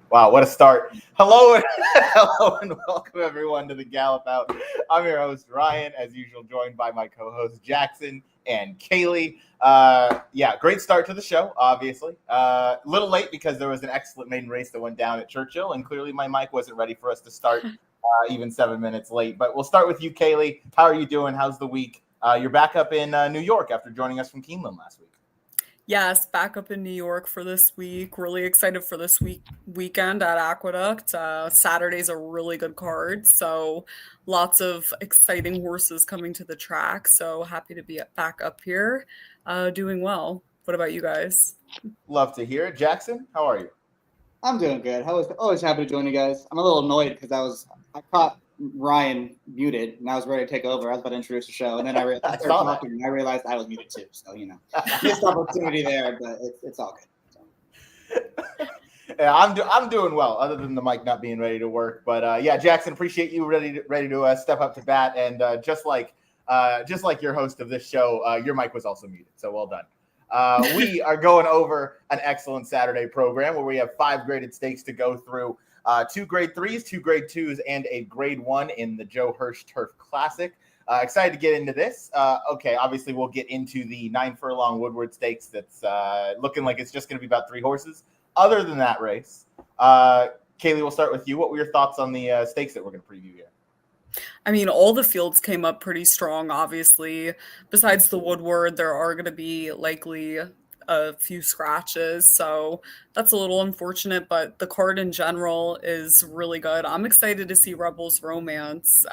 Wow, what a start. Hello, hello, and welcome everyone to the Gallop Out. I'm your host, Ryan, as usual, joined by my co-hosts, Jackson and Kaylee. Great start to the show, obviously. A little late because there was an excellent maiden race that went down at Churchill, and clearly my mic wasn't ready for us to start even 7 minutes late. But we'll start with you, Kaylee. How are you doing? How's the week? You're back up in New York after joining us from Keeneland last week. Yes, back up in New York for this week. Really excited for this weekend at Aqueduct. Saturday's a really good card, so lots of exciting horses coming to the track. So happy to be back up here, doing well. What about you guys? Love to hear it. Jackson, how are you? I'm doing good. Always happy to join you guys. I'm a little annoyed because I caught Ryan muted and I was ready to take over. I was about to introduce the show, and then I started talking and I realized I was muted too. So missed opportunity there, but it's all good. So. Yeah, I'm doing well, other than the mic not being ready to work. But Jackson, appreciate you ready to step up to bat, and just like your host of this show, your mic was also muted. So well done. We are going over an excellent Saturday program where we have 5 graded stakes to go through. 2 grade 3s, 2 grade 2s, and a grade 1 in the Joe Hirsch Turf Classic. Excited to get into this. Obviously we'll get into the 9 furlong Woodward Stakes. That's looking like it's just going to be about 3 horses. Other than that race, Kaylee, we'll start with you. What were your thoughts on the stakes that we're going to preview here? I mean, all the fields came up pretty strong, obviously. Besides the Woodward, there are going to be likely a few scratches, so that's a little unfortunate, but the card in general is really good. I'm excited to see Rebels Romance.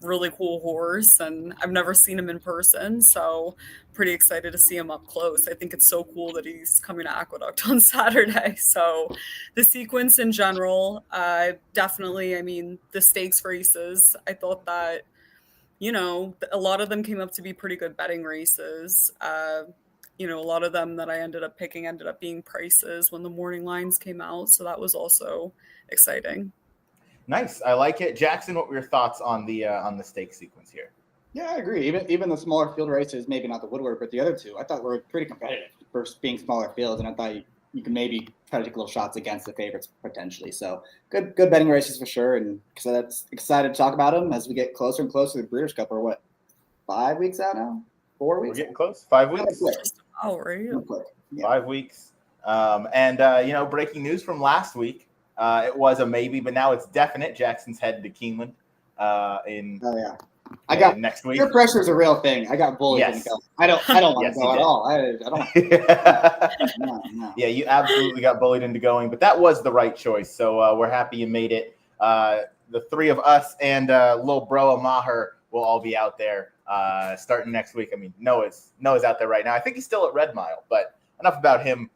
Really cool horse, and I've never seen him in person, so pretty excited to see him up close. I think it's so cool that he's coming to Aqueduct on Saturday. So the sequence in general, definitely, I mean, the stakes races, I thought that, a lot of them came up to be pretty good betting races. A lot of them that I ended up picking ended up being prices when the morning lines came out. So that was also exciting. Nice. I like it. Jackson, what were your thoughts on the stake sequence here? Yeah, I agree. Even the smaller field races, maybe not the Woodward, but the other 2, I thought were pretty competitive for being smaller fields. And I thought you could maybe try to take little shots against the favorites potentially. So good betting races for sure. And so that's excited to talk about them as we get closer and closer to the Breeders' Cup. Or what, 5 weeks out now? 4 weeks? We're getting close. 5 weeks. Oh, right. Yeah. 5 weeks. Breaking news from last week. It was a maybe, but now it's definite. Jackson's headed to Keeneland next week. Peer pressure is a real thing. I got bullied. Yes. I don't want to go at all. I don't. No. Yeah, you absolutely got bullied into going, but that was the right choice. So we're happy you made it. The 3 of us and little bro Maher will all be out there starting next week. I mean, Noah's out there right now. I think he's still at Red Mile, but enough about him.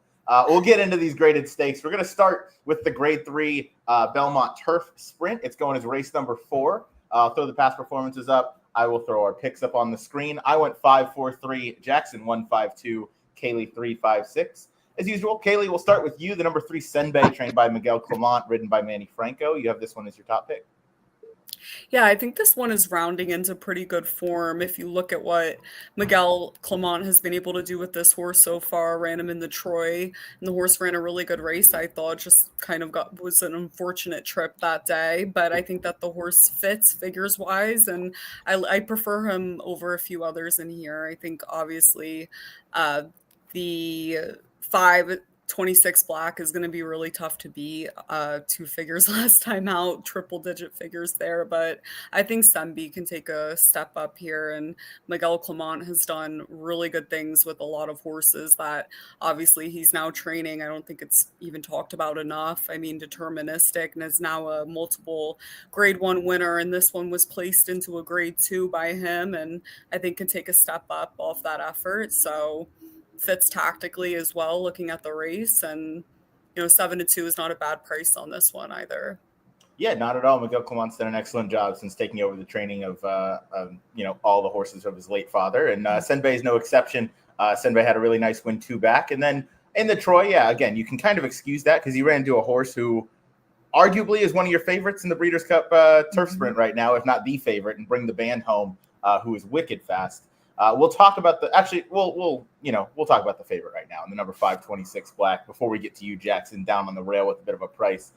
We'll get into these graded stakes. We're going to start with the grade 3 Belmont Turf Sprint. It's going as race number 4. I'll throw the past performances up. I will throw our picks up on the screen. I went 5-4-3. Jackson 1-5-2. Kaylee 3-5-6. As usual, Kaylee, we'll start with you. The number 3 Senbei, trained by Miguel Clement, ridden by Manny Franco. You have this one as your top pick. Yeah, I think this one is rounding into pretty good form. If you look at what Miguel Clement has been able to do with this horse so far, ran him in the Troy, and the horse ran a really good race. I thought just kind of was an unfortunate trip that day, but I think that the horse fits figures wise, and I prefer him over a few others in here. I think obviously the 526 Black is going to be really tough to beat. 2 figures last time out, triple-digit figures there. But I think Senbei can take a step up here. And Miguel Clement has done really good things with a lot of horses that obviously he's now training. I don't think it's even talked about enough. I mean, deterministic, and is now a multiple grade 1 winner. And this one was placed into a grade 2 by him. And I think can take a step up off that effort. So fits tactically as well, looking at the race, and 7-2 is not a bad price on this one either. Yeah, not at all. Miguel Clement's done an excellent job since taking over the training of all the horses of his late father, and Senbei is no exception. Senbei had a really nice win 2 back, and then in the Troy, again, you can kind of excuse that because he ran into a horse who arguably is one of your favorites in the Breeders' Cup Turf Sprint right now, if not the favorite, and bring the band home, who is wicked fast. We'll talk about we'll talk about the favorite right now, and the number 5, 26 Black, before we get to you, Jackson, down on the rail with a bit of a price.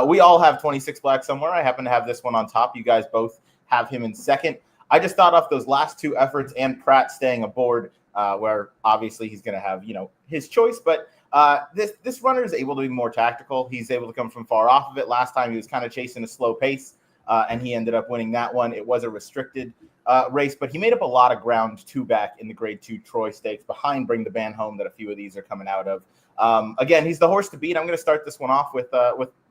We all have 26 Black somewhere. I happen to have this one on top. You guys both have him in second. I just thought off those last two efforts and Pratt staying aboard, where obviously he's going to have, his choice, but this runner is able to be more tactical. He's able to come from far off of it. Last time he was kind of chasing a slow pace, and he ended up winning that one. It was a restricted race, but he made up a lot of ground 2-back in the Grade 2 Troy Stakes behind Bring the Band Home that a few of these are coming out of. Again, he's the horse to beat. I'm going to start this one off with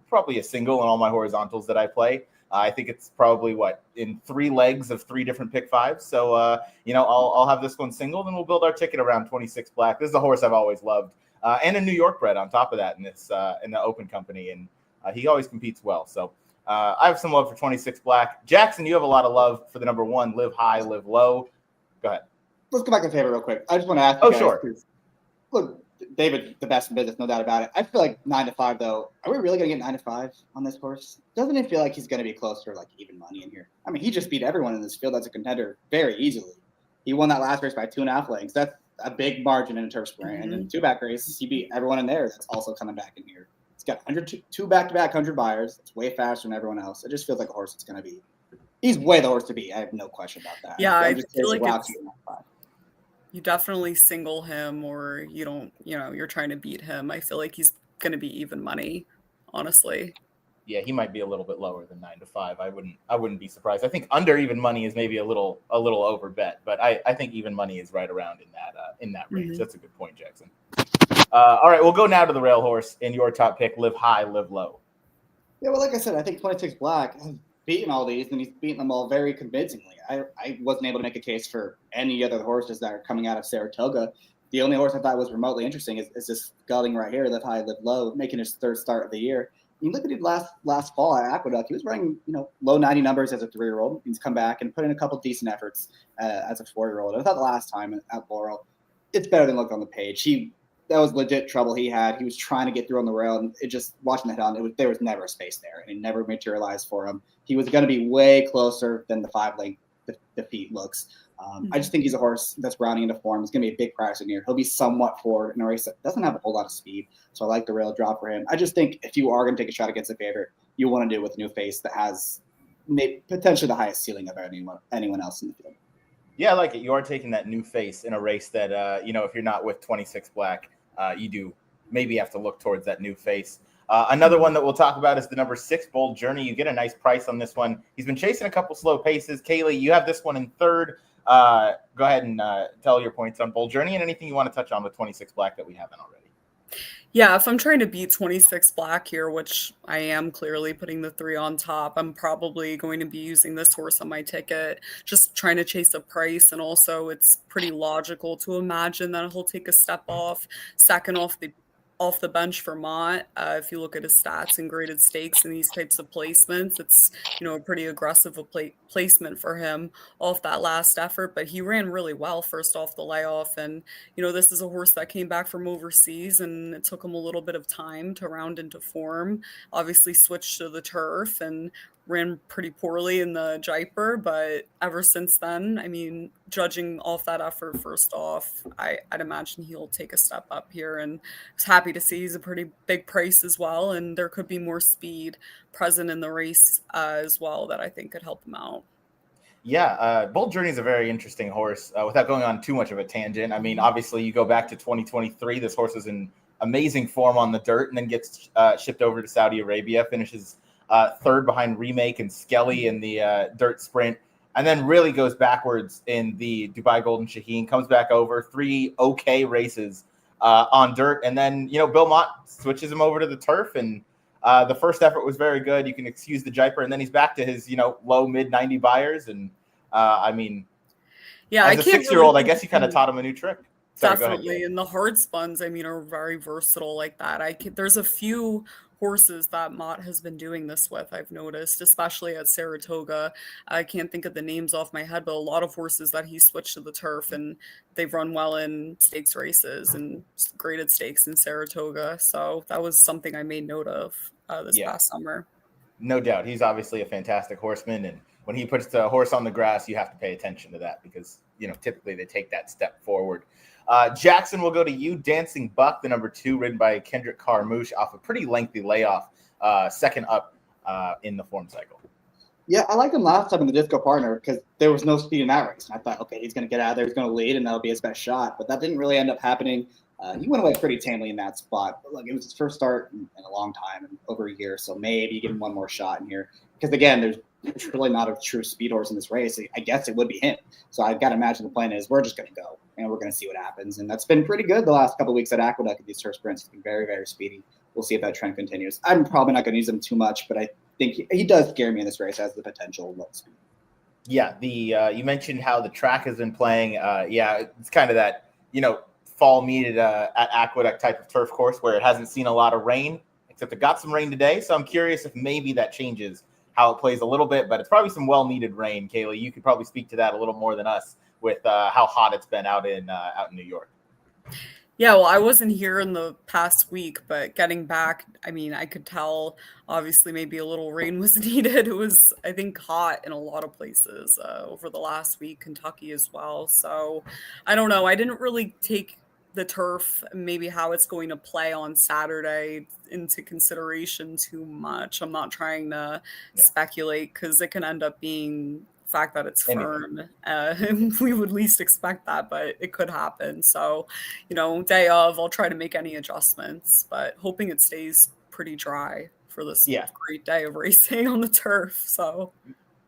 probably a single in all my horizontals that I play. I think it's probably in 3 legs of 3 different pick 5s. So, I'll have this one singled, and we'll build our ticket around 26 Black. This is a horse I've always loved, and a New York bred on top of that in the Open Company. And he always competes well. So I have some love for 26 Black. Jackson, you have a lot of love for the number 1, Live High, Live Low. Go ahead. Let's go back to favorite real quick. I just want to ask you guys, sure. Look, David, the best in business, no doubt about it. I feel like 9-5 though. Are we really going to get 9-5 on this horse? Doesn't it feel like he's going to be closer, like even money in here? I mean, he just beat everyone in this field as a contender very easily. He won that last race by 2.5 lengths. That's a big margin in a turf sprint. Mm-hmm. And in 2-back races, he beat everyone in there that's also coming back in here. He's got 2 back-to-back 100 buyers. It's way faster than everyone else. It just feels like a horse that's going to be. He's way the horse to beat. I have no question about that. Yeah, I feel like you definitely single him, or you don't, you're trying to beat him. I feel like he's going to be even money, honestly. Yeah, he might be a little bit lower than 9-5. I wouldn't be surprised. I think under even money is maybe a little over bet, but I think even money is right around in that range. Mm-hmm. That's a good point, Jackson. All right, we'll go now to the rail horse in your top pick, Live High, Live Low. Yeah, well, like I said, I think 26 Black has beaten all these, and he's beaten them all very convincingly. I wasn't able to make a case for any other horses that are coming out of Saratoga. The only horse I thought was remotely interesting is this gelding right here, Live High, Live Low, making his 3rd start of the year. You look at it last fall at Aqueduct, he was running low 90 numbers as a 3-year-old. He's come back and put in a couple decent efforts as a 4-year-old. I thought the last time at Laurel, it's better than looked on the page. That was legit trouble he had. He was trying to get through on the rail, and it just watching the head on, there was never a space there, and it never materialized for him. He was going to be way closer than the 5-length defeat looks. I just think he's a horse that's rounding into form. He's going to be a big prize in here. He'll be somewhat forward in a race that doesn't have a whole lot of speed, so I like the rail drop for him. I just think if you are going to take a shot against a favorite, you want to do it with a new face that has potentially the highest ceiling of anyone else in the field. Yeah, I like it. You are taking that new face in a race that, if you're not with 26 Black, you do maybe have to look towards that new face. Another one that we'll talk about is the number 6, Bold Journey. You get a nice price on this one. He's been chasing a couple slow paces. Kaylee, you have this one in 3rd. Go ahead and tell your points on Bold Journey and anything you want to touch on with 26 Black that we haven't already. Yeah, if I'm trying to beat 26 Black here, which I am clearly putting the 3 on top, I'm probably going to be using this horse on my ticket, just trying to chase a price. And also it's pretty logical to imagine that he'll take a step off, second off the bench for Mott. If you look at his stats and graded stakes and these types of placements, it's a pretty aggressive placement for him off that last effort, but he ran really well first off the layoff. And this is a horse that came back from overseas, and it took him a little bit of time to round into form. Obviously switched to the turf and ran pretty poorly in the Jaipur, but ever since then, I mean, judging off that effort first off, I'd imagine he'll take a step up here, and I was happy to see he's a pretty big price as well, and there could be more speed present in the race as well that I think could help him out. Yeah, Bold Journey is a very interesting horse. Without going on too much of a tangent, I mean, obviously you go back to 2023, this horse is in amazing form on the dirt and then gets shipped over to Saudi Arabia, finishes 3rd behind Remake and Skelly in the dirt sprint, and then really goes backwards in the Dubai Golden Shaheen, comes back over 3 okay races on dirt, and then Belmont switches him over to the turf, and the first effort was very good. You can excuse the Jaipur, and then he's back to his low mid 90 buyers, and I mean, yeah, as a 6-year-old, I guess he kind of taught him a new trick. Sorry, definitely, and the hard spuns, I mean, are very versatile like that. There's a few horses that Mott has been doing this with, I've noticed, especially at Saratoga. I can't think of the names off my head, but a lot of horses that he switched to the turf, and they've run well in stakes races and graded stakes in Saratoga. So that was something I made note of this past summer. No doubt. He's obviously a fantastic horseman, and when he puts the horse on the grass, you have to pay attention to that because, typically they take that step forward. Jackson, will go to you. Dancing Buck, the number 2, ridden by Kendrick Carmouche off a pretty lengthy layoff, second up in the form cycle. Yeah, I liked him last time in the disco partner because there was no speed in that race. And I thought, okay, he's going to get out of there, he's going to lead, and that'll be his best shot. But that didn't really end up happening. He went away pretty tamely in that spot. But look, it was his first start in a long time, in over a year. So maybe give him one more shot in here. Because again, there's really not a true speed horse in this race. I guess it would be him. So I've got to imagine the plan is we're just going to go and we're going to see what happens. And that's been pretty good the last couple of weeks at Aqueduct at these turf sprints. It's been very, very speedy. We'll see if that trend continues. I'm probably not going to use him too much, but I think he does scare me in this race as the potential low speed. Yeah, you mentioned how the track has been playing. It's kind of that, fall meted at Aqueduct type of turf course where it hasn't seen a lot of rain, except it got some rain today. So I'm curious if maybe that changes how it plays a little bit, but it's probably some well-needed rain. Kaylee, you could probably speak to that a little more than us with how hot it's been out in New York. Yeah, well, I wasn't here in the past week, but getting back, I could tell obviously maybe a little rain was needed. It was, I think, hot in a lot of places over the last week, Kentucky as well. So I don't know. I didn't really take the turf, maybe how it's going to play on Saturday, into consideration too much. I'm not trying to speculate because it can end up being fact that it's firm. We would least expect that, but it could happen. So, day of, I'll try to make any adjustments, but hoping it stays pretty dry for this great day of racing on the turf. So,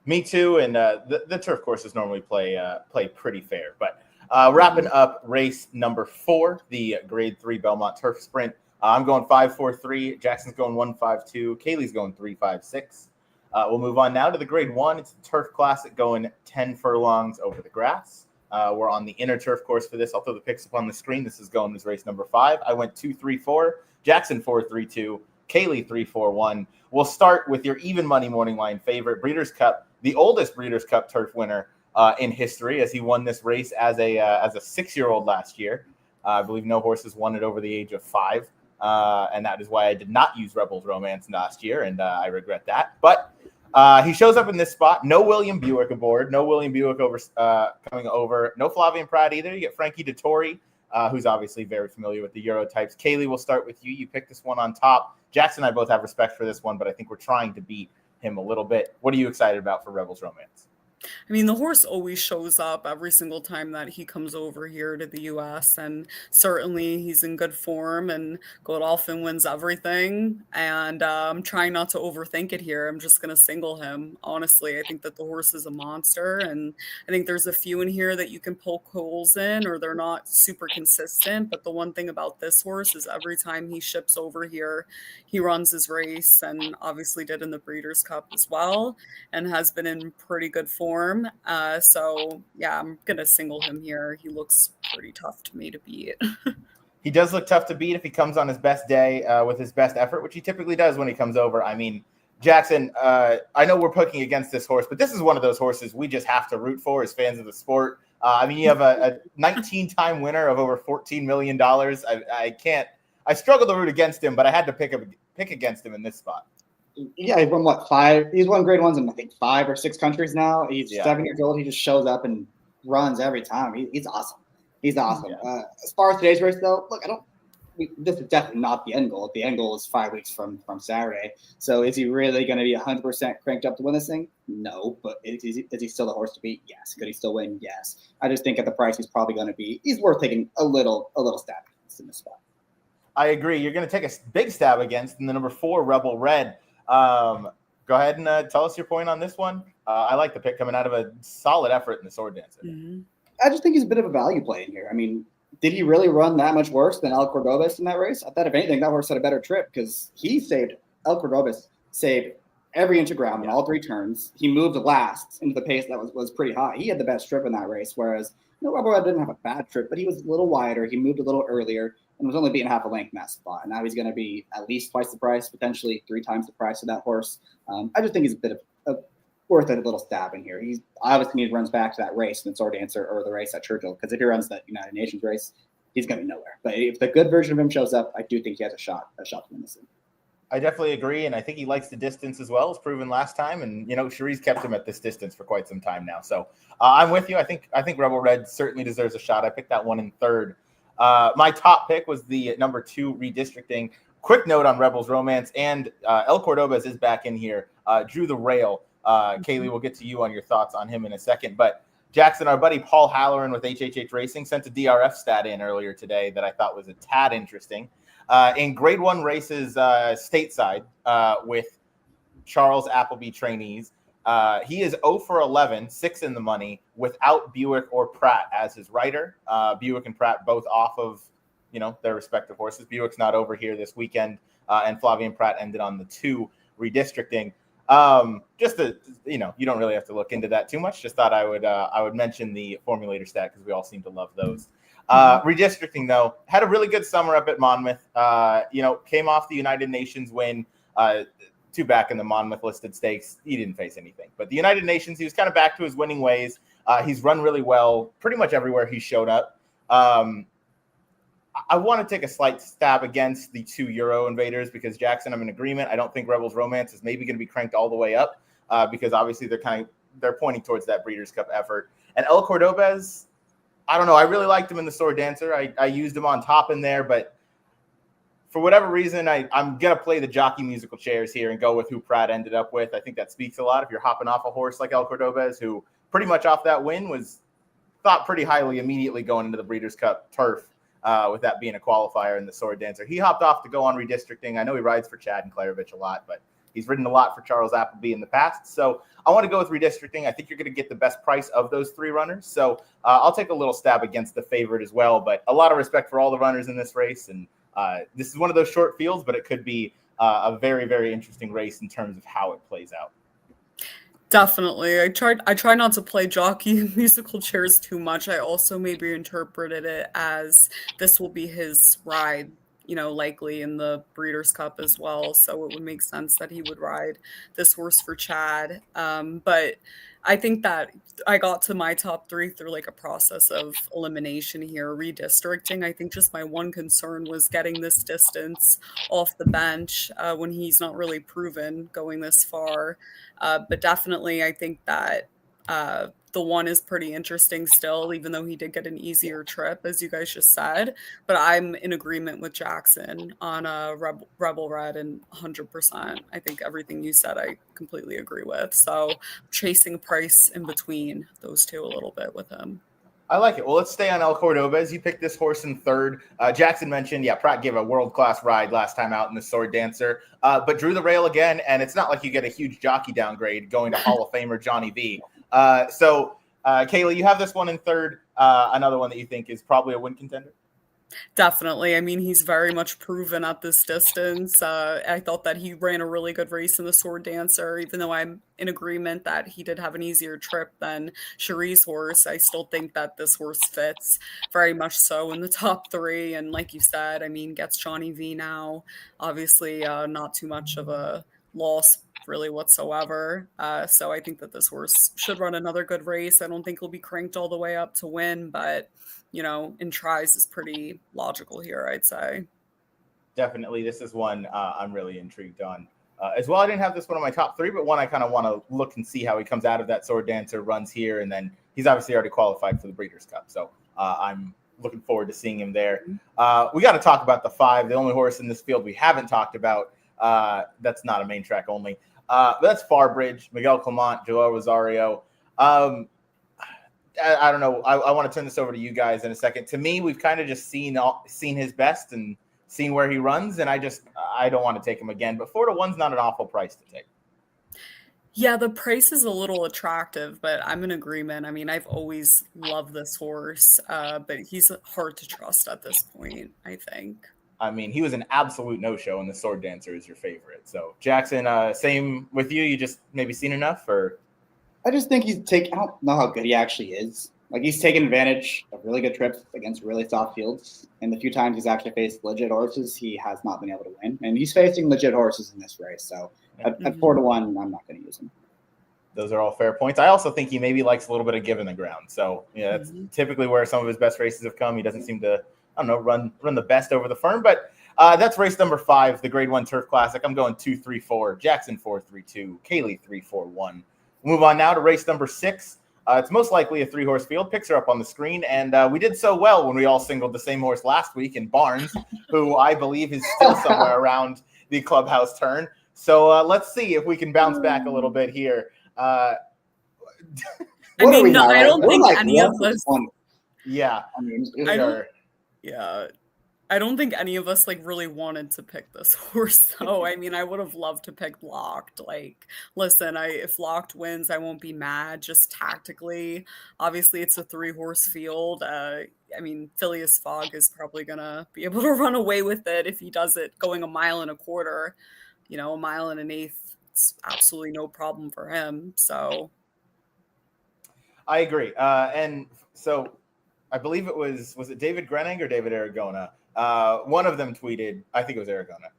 me too. And the turf courses normally play pretty fair. But wrapping up race number 4, the Grade 3 Belmont Turf Sprint. I'm going 5-4-3. Jackson's going 1-5-2. Kaylee's going 3-5-6. We'll move on now to the Grade 1. It's a turf classic going 10 furlongs over the grass. We're on the inner turf course for this. I'll throw the picks up on the screen. This is going as race number 5. I went 2-3-4. Jackson 4-3-2. Kaylee 3-4-1. We'll start with your even money morning line favorite, Breeders' Cup, the oldest Breeders' Cup turf winner in history, as he won this race as a 6-year-old last year. I believe no horse has won it over the age of 5. And that is why I did not use Rebels Romance last year, and I regret that. But he shows up in this spot. No William Buick aboard. No William Buick coming over. No Flavian Pratt either. You get Frankie Dettori, who's obviously very familiar with the Euro types. Kaylee, we'll start with you. You picked this one on top. Jackson and I both have respect for this one, but I think we're trying to beat him a little bit. What are you excited about for Rebels Romance? The horse always shows up every single time that he comes over here to the U.S. and certainly he's in good form, and Godolphin wins everything. And I'm trying not to overthink it here. I'm just going to single him. Honestly, I think that the horse is a monster, and I think there's a few in here that you can poke holes in, or they're not super consistent. But the one thing about this horse is every time he ships over here, he runs his race, and obviously did in the Breeders' Cup as well, and has been in pretty good form. So I'm gonna single him here. He looks pretty tough to me to beat. He does look tough to beat if he comes on his best day with his best effort, which he typically does when he comes over. Jackson, I know we're poking against this horse, but this is one of those horses we just have to root for as fans of the sport. You have a 19-time winner of over $14 million. I struggle to root against him, but I had to pick against him in this spot. Yeah, he's won 5? He's won Grade 1s in I think 5 or 6 countries now. He's 7 years old. He just shows up and runs every time. He's awesome. He's awesome. Yeah. As far as today's race, though, look, this is definitely not the end goal. The end goal is 5 weeks from Saturday. So is he really going to be 100% cranked up to win this thing? No. But is he still the horse to beat? Yes. Could he still win? Yes. I just think at the price he's probably going to be, he's worth taking a little stab in this spot. I agree. You're going to take a big stab against in the number 4 Rebel Red. Go ahead and tell us your point on this one. I like the pick coming out of a solid effort in the Sword Dancer. Mm-hmm. I just think he's a bit of a value play in here. Did he really run that much worse than El Cordobés in that race? I thought, if anything, that horse had a better trip because El Cordobés saved every inch of ground in all 3 turns. He moved last into the pace that was pretty high. He had the best trip in that race, whereas Rebel Red didn't have a bad trip, but he was a little wider. He moved a little earlier and was only beaten half a length in that spot. And now he's going to be at least twice the price, potentially 3 times the price of that horse. I just think he's a bit of worth a little stab in here. He's obviously he runs back to that race in the Sword Dancer or the race at Churchill, because if he runs that United Nations race, he's going to be nowhere. But if the good version of him shows up, I do think he has a shot to win this thing. I definitely agree, and I think he likes the distance as well, as proven last time. And Cherise kept him at this distance for quite some time now. So I'm with you. I think Rebel Red certainly deserves a shot. I picked that one in third. My top pick was the number 2 redistricting. Quick note on Rebels Romance, and El Cordobez is back in here. Drew the Rail. Kaylee, we'll get to you on your thoughts on him in a second. But Jackson, our buddy Paul Halloran with HHH Racing sent a DRF stat in earlier today that I thought was a tad interesting. In Grade 1 races stateside with Charles Appleby trainees, he is 0 for 11, 6 in the money, without Buick or Pratt as his rider. Buick and Pratt both off of their respective horses. Buick's not over here this weekend, and Flavien Pratt ended on the 2 redistricting. Just to, you don't really have to look into that too much. Just thought I would mention the formulator stat because we all seem to love those. Redistricting, though, had a really good summer up at Monmouth. Came off the United Nations win, 2 back in the Monmouth listed stakes. He didn't face anything, but the United Nations, he was kind of back to his winning ways. He's run really well pretty much everywhere he showed up. I want to take a slight stab against the 2 Euro invaders because, Jackson, I'm in agreement. I don't think Rebels Romance is maybe going to be cranked all the way up because obviously they're pointing towards that Breeders' Cup effort. And El Cordobez, I don't know. I really liked him in the Sword Dancer. I used him on top in there, but for whatever reason, I'm going to play the jockey musical chairs here and go with who Pratt ended up with. I think that speaks a lot. If you're hopping off a horse like El Cordobez, who pretty much off that win was thought pretty highly immediately going into the Breeders' Cup turf. With that being a qualifier in the Sword Dancer. He hopped off to go on redistricting. I know he rides for Chad and Klarovich a lot, but he's ridden a lot for Charles Appleby in the past. So I want to go with redistricting. I think you're going to get the best price of those 3 runners. So I'll take a little stab against the favorite as well, but a lot of respect for all the runners in this race. And this is one of those short fields, but it could be a very, very interesting race in terms of how it plays out. Definitely. I try not to play jockey musical chairs too much. I also maybe interpreted it as this will be his ride, likely in the Breeders' Cup as well. So it would make sense that he would ride this horse for Chad. But I think that I got to my top 3 through like a process of elimination here, redistricting. I think just my one concern was getting this distance off the bench when he's not really proven going this far. But definitely, I think that the 1 is pretty interesting still, even though he did get an easier trip, as you guys just said. But I'm in agreement with Jackson on Rebel Red and 100%. I think everything you said, I completely agree with. So chasing price in between those 2 a little bit with him. I like it. Well, let's stay on El Cordobez. You picked this horse in third. Jackson mentioned, Pratt gave a world-class ride last time out in the Sword Dancer, but drew the rail again, and it's not like you get a huge jockey downgrade going to Hall of Famer Johnny V. So, Kaylee, you have this one in third, another one that you think is probably a win contender? Definitely. I mean, he's very much proven at this distance. I thought that he ran a really good race in the Sword Dancer, even though I'm in agreement that he did have an easier trip than Cherie's horse. I still think that this horse fits very much so in the top 3. And like you said, I mean, gets Johnny V now. Obviously, not too much of a loss really whatsoever. So I think that this horse should run another good race. I don't think he'll be cranked all the way up to win, but in tries is pretty logical here, I'd say. Definitely. This is one I'm really intrigued on. As well, I didn't have this one on my top 3, but one I kind of want to look and see how he comes out of that Sword Dancer, runs here, and then he's obviously already qualified for the Breeders' Cup. So I'm looking forward to seeing him there. We got to talk about the 5, the only horse in this field we haven't talked about. That's not a main track only. But that's Farbridge, Miguel Clement, Joel Rosario. I don't know. I want to turn this over to you guys in a second. To me, we've kind of just seen his best and seen where he runs, and I don't want to take him again. But 4-1's not an awful price to take. Yeah, the price is a little attractive, but I'm in agreement. I mean, I've always loved this horse, but he's hard to trust at this point, I think. I mean, he was an absolute no-show, and the Sword Dancer is your favorite. So, Jackson, same with you? You just maybe seen enough, or? I just think I don't know how good he actually is. Like, he's taken advantage of really good trips against really soft fields. And the few times he's actually faced legit horses, he has not been able to win. And he's facing legit horses in this race. So at 4-1, I'm not going to use him. Those are all fair points. I also think he maybe likes a little bit of giving the ground. So, that's typically where some of his best races have come. He doesn't seem to, run the best over the firm. But That's race number 5, the Grade 1 Turf Classic. I'm going 2-3-4, Jackson 4-3-2, Kaylee 3-4-1. Move on now to race number 6. It's most likely a 3-horse field. Picks are up on the screen, and we did so well when we all singled the same horse last week in Barnes, who I believe is still somewhere around the clubhouse turn. So let's see if we can bounce back a little bit here. I don't think any of us. Yeah, I mean, I don't think any of us really wanted to pick this horse though. I mean, I would have loved to pick Locked. Listen, if Locked wins, I won't be mad. Just tactically, obviously it's a 3-horse field. I mean, Phileas Fogg is probably gonna be able to run away with it if he does it going 1.25 miles. A 1.125 miles, it's absolutely no problem for him. So I agree. And so I believe it was it David Grenning or David Aragona? One of them tweeted, I think it was Aragona,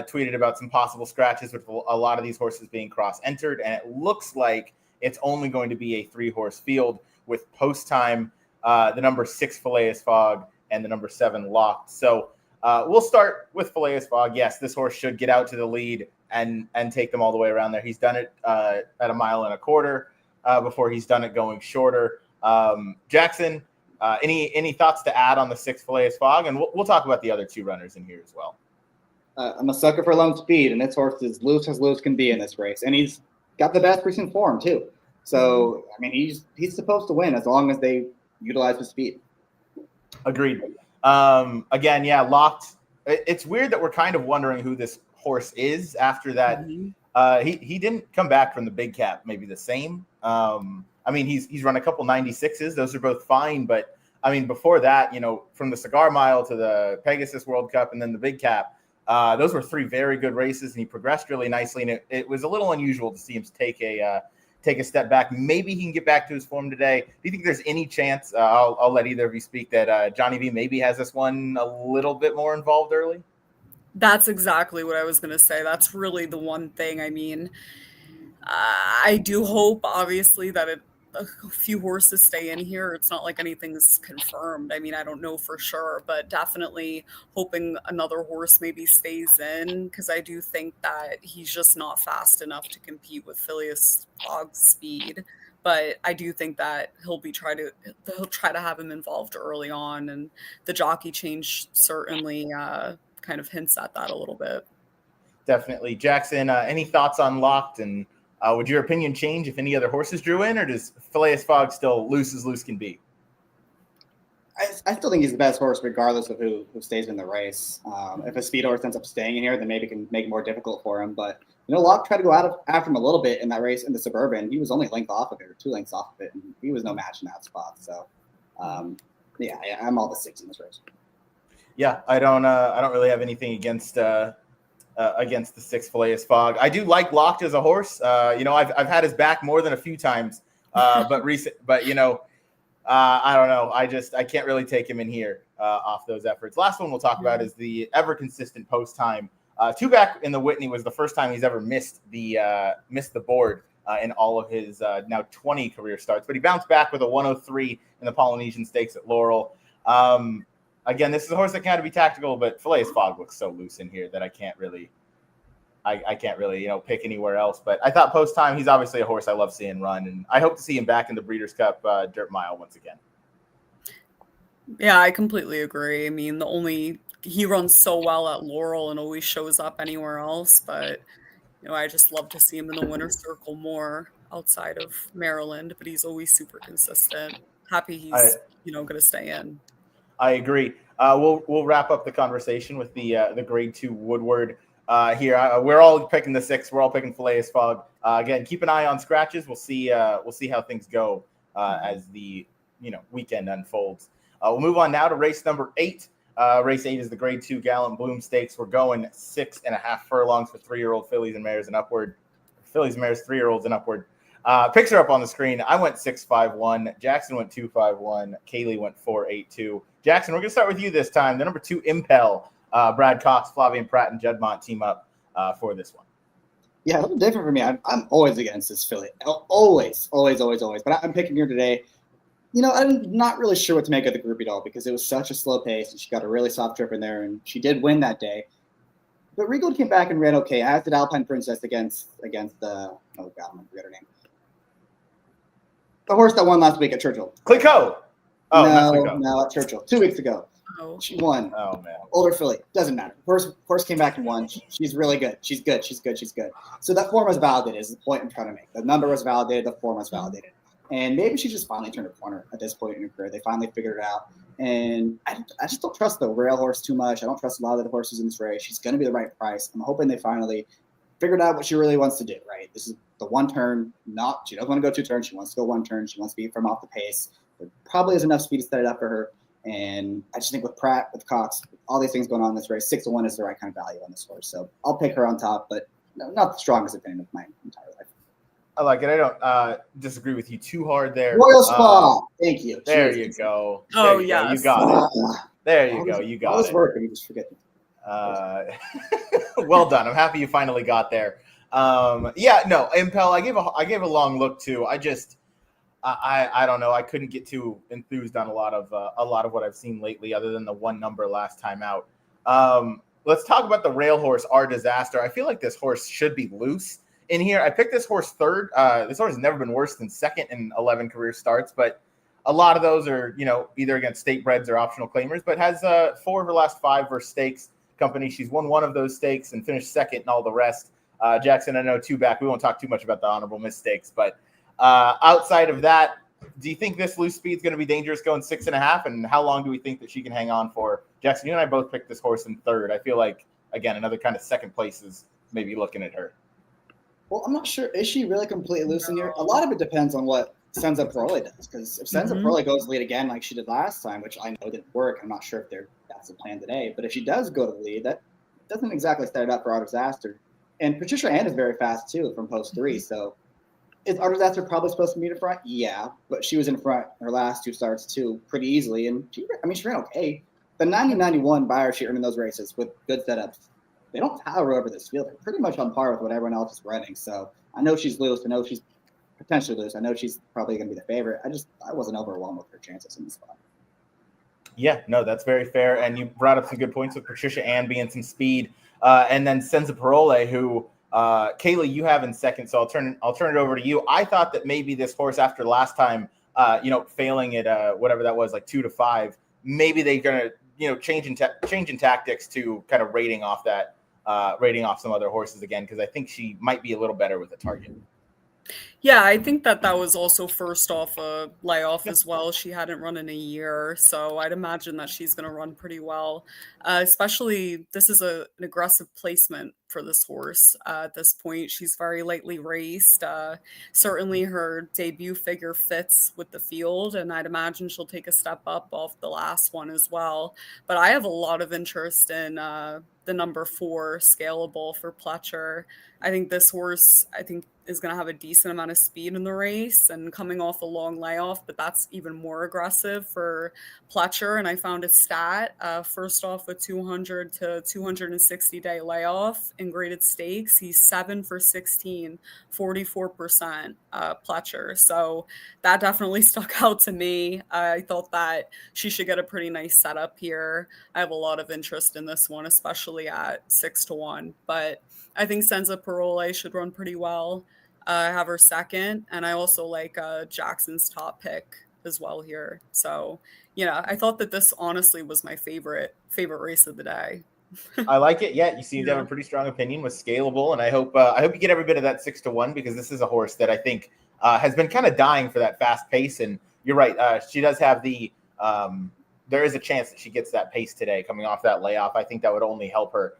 tweeted about some possible scratches with a lot of these horses being cross-entered, and it looks like it's only going to be a 3-horse field with post time, the number 6 Phileas Fogg and the number 7 Locked. So we'll start with Phileas Fogg. Yes, this horse should get out to the lead and take them all the way around there. He's done it at 1.25 miles before he's done it going shorter. Jackson, any thoughts to add on the 6 Phileas Fogg? And we'll talk about the other 2 runners in here as well. I'm a sucker for lone speed, and this horse is loose as loose can be in this race. And he's got the best recent form, too. So, I mean, he's supposed to win as long as they utilize his speed. Agreed. Again, yeah, Locked. It's weird that we're kind of wondering who this horse is after that. He didn't come back from the big cap, maybe the same. I mean, he's run a couple 96s. Those are both fine. But, I mean, before that, from the Cigar Mile to the Pegasus World Cup and then the Big Cap, those were 3 very good races, and he progressed really nicely. And it was a little unusual to see him take a step back. Maybe he can get back to his form today. Do you think there's any chance, I'll let either of you speak, that Johnny V maybe has this one a little bit more involved early? That's exactly what I was going to say. That's really the one thing. I mean, I do hope, obviously, that a few horses stay in here. It's not like anything's confirmed. I mean, I don't know for sure, but definitely hoping another horse maybe stays in, because I do think that he's just not fast enough to compete with Phileas Fogg's speed. But I do think that he'll try to have him involved early on, and the jockey change certainly kind of hints at that a little bit. Definitely. Jackson, any thoughts on Locked, and would your opinion change if any other horses drew in, or does Phileas Fogg still loose as loose can be? I still think he's the best horse regardless of who stays in the race. If a speed horse ends up staying in here, then maybe it can make it more difficult for him. But, Locke tried to go after him a little bit in that race in the Suburban. He was only a length off of it, or 2 lengths off of it, and he was no match in that spot. So, yeah, I'm all the 6 in this race. Yeah, I don't really have anything against the 6 Phileas Fogg. I do like Locked as a horse. I've had his back more than a few times, I don't know. I can't really take him in here off those efforts. Last one we'll talk about is the ever consistent post time. 2 back in the Whitney was the first time he's ever missed the board in all of his now 20 career starts, but he bounced back with a 103 in the Polynesian Stakes at Laurel. Again, this is a horse that can be tactical, but Phileas Fogg looks so loose in here that I can't really pick anywhere else. But I thought post time, he's obviously a horse I love seeing run, and I hope to see him back in the Breeders' Cup Dirt Mile once again. Yeah, I completely agree. I mean, he runs so well at Laurel and always shows up anywhere else, but I just love to see him in the winner's circle more outside of Maryland. But he's always super consistent. Happy he's going to stay in. I agree. We'll wrap up the conversation with the Grade 2 Woodward here. We're all picking the 6. We're all picking Phileas Fogg. Again, keep an eye on scratches. We'll see how things go as the weekend unfolds. We'll move on now to race number 8. Race 8 is the Grade 2 Gallant Bloom Stakes. We're going 6.5 furlongs for 3-year-old fillies and mares and upward. Fillies, mares, 3-year-olds and upward. Picks are up on the screen. I went 6-5-1. Jackson went 2-5-1. Kaylee went 4-8-2. Jackson, we're going to start with you this time. The number 2 Impel, Brad Cox, Flavian Pratt, and Juddmonte team up for this one. Yeah, a little different for me. I'm always against this filly. Always. But I'm picking here today. I'm not really sure what to make of the group at all because it was such a slow pace and she got a really soft trip in there and she did win that day. But Regal came back and ran okay, as did Alpine Princess against the, oh God, I forget her name. The horse that won last week at Churchill. Clico. Oh, not Clico. No, at Churchill. 2 weeks ago. Oh. She won. Oh, man. Older filly. Doesn't matter. Horse came back and won. She's really good. She's good. So that form was validated is the point I'm trying to make. The number was validated. The form was validated. And maybe she just finally turned a corner at this point in her career. They finally figured it out. And I just don't trust the rail horse too much. I don't trust a lot of the horses in this race. She's going to be the right price. I'm hoping they finally figured out what she really wants to do, right? This is the one turn. She doesn't want to go 2 turns. She wants to go 1 turn. She wants to be from off the pace. There probably is enough speed to set it up for her. And I just think with Pratt, with Cox, all these things going on in this race, 6-1 is the right kind of value on this horse. So I'll pick her on top, but not the strongest opinion of my entire life. I like it. I don't disagree with you too hard there. Royal Spa. Thank you. There Jesus. you go. Oh, yeah. yes. You got it. There you go. You got all this it. work and you just forget. Well done. I'm happy you finally got there. Impel, I gave a long look too. I don't know. I couldn't get too enthused on a lot of what I've seen lately, other than the one number last time out. Let's talk about the rail horse, Our Disaster. I feel like this horse should be loose in here. I picked this horse third. This horse has never been worse than second in 11 career starts, but a lot of those are, either against state breds or optional claimers, but has 4 of her last 5 versus stakes company. She's won 1 of those stakes and finished second in all the rest. Jackson, I know 2 back. We won't talk too much about the honorable mistakes, but outside of that, do you think this loose speed is going to be dangerous going 6.5? And how long do we think that she can hang on for? Jackson, you and I both picked this horse in third. I feel like, again, another kind of second place is maybe looking at her. Well, I'm not sure. Is she really completely loose in here? A lot of it depends on what Senza Parole does. Because if Senza Parole goes lead again like she did last time, which I know didn't work, I'm not sure if that's the plan today. But if she does go to the lead, that doesn't exactly set it up for Our Disaster. And Patricia Ann is very fast, too, from post 3. So is Our Disaster probably supposed to be in front? Yeah, but she was in front her last 2 starts, too, pretty easily. And she ran okay. The 90-91 buyer she earned in those races with good setups, they don't tower over this field. They're pretty much on par with what everyone else is running. So I know she's loose. I know she's potentially loose. I know she's probably going to be the favorite. I wasn't overwhelmed with her chances in the spot. Yeah, no, that's very fair. And you brought up some good points with Patricia Ann being some speed. And then Senza Parole, who Kaylee, you have in second. So I'll turn it over to you. I thought that maybe this horse after last time, failing at whatever that was, like 2-5, maybe they're going to, change in tactics to kind of rating off some other horses again, because I think she might be a little better with a target. Yeah, I think that was also first off a layoff as well. She hadn't run in a year, so I'd imagine that she's going to run pretty well. Especially, this is an aggressive placement for this horse at this point. She's very lightly raced. Certainly her debut figure fits with the field, and I'd imagine she'll take a step up off the last one as well. But I have a lot of interest in the number 4, Scalable, for Pletcher. I think this horse, is going to have a decent amount of speed in the race and coming off a long layoff, but that's even more aggressive for Pletcher. And I found a stat, first off, a 200 to 260 day layoff in graded stakes. He's 7 for 16, 44% Pletcher. So that definitely stuck out to me. I thought that she should get a pretty nice setup here. I have a lot of interest in this one, especially at 6-1, but I think Senza Parole should run pretty well. I have her second, and I also like Jackson's top pick as well here. So, I thought that this honestly was my favorite race of the day. I like it. Yeah, you seem to have a pretty strong opinion with Scalable, and I hope you get every bit of that 6-1, because this is a horse that I think has been kind of dying for that fast pace. And you're right, she does have there is a chance that she gets that pace today coming off that layoff. I think that would only help her